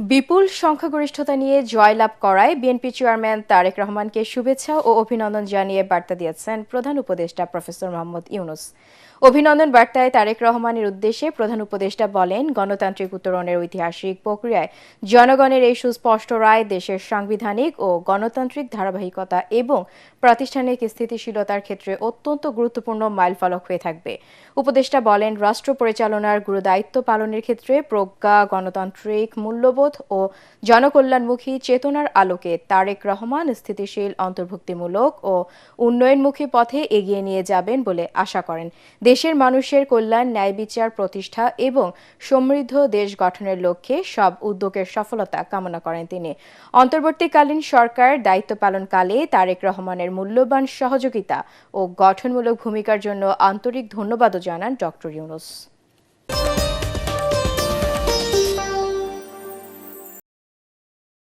বিপুল সংখ্যাগরিষ্ঠতা নিয়ে জয়লাভ করায় বিএনপি চেয়ারম্যান তারেক রহমানকে শুভেচ্ছা ও অভিনন্দন জানিয়ে বার্তা দিয়েছেন প্রধান উপদেষ্টা প্রফেসর মোহাম্মদ ইউনূস। অভিনন্দন বার্তায় তারেক রহমানের উদ্দেশ্যে প্রধান উপদেষ্টা বলেন, গণতান্ত্রিক উত্তরণের ঐতিহাসিক প্রক্রিয়ায় জনগণের এই সুস্পষ্ট রায় দেশের সাংবিধানিক ও গণতান্ত্রিক ধারাবাহিকতা এবং প্রাতিষ্ঠানিক স্থিতিশীলতার ক্ষেত্রে অত্যন্ত গুরুত্বপূর্ণ মাইলফলক হয়ে থাকবে। উপদেষ্টা বলেন, রাষ্ট্র পরিচালনার গুরুদায়িত্ব পালনের ক্ষেত্রে প্রজ্ঞা, গণতান্ত্রিক মূল্যবোধ ও জনকল্যাণমুখী চেতনার আলোকে তারেক রহমান স্থিতিশীল, অন্তর্ভুক্তিমূলক ও উন্নয়নমুখী পথে এগিয়ে নিয়ে যাবেন বলে আশা করেন। দেশের মানুষের কল্যাণ, ন্যায় বিচার প্রতিষ্ঠা এবং সমৃদ্ধ দেশ গঠনের লক্ষ্যে সব উদ্যোগের সফলতা কামনা করেন তিনি। অন্তর্বর্তীকালীন সরকার দায়িত্ব পালনকালে তারেক রহমানের মূল্যবান সহযোগিতা ও গঠনমূলক ভূমিকার জন্য আন্তরিক ধন্যবাদও জানান ডক্টর ইউনূস।